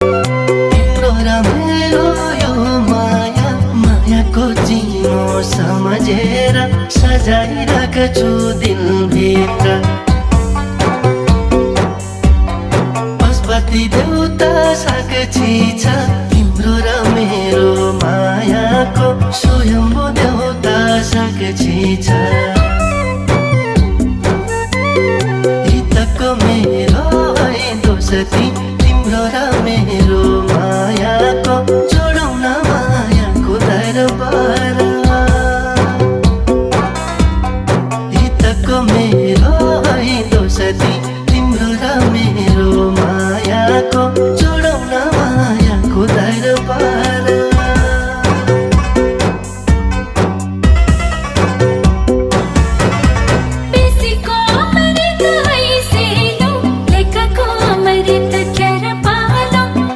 तिम्रो र मेरो यो माया, मायाको चिनो सम्झेर सजाइराख्छु दिलभित्र। पशुपति देउता साक्षी छ तिम्रो र मेरो मायाको, स्वयम्भू देउता साक्षी छ। हितको मेरो है दोस्ती, तिम्रो र मेरो मायाको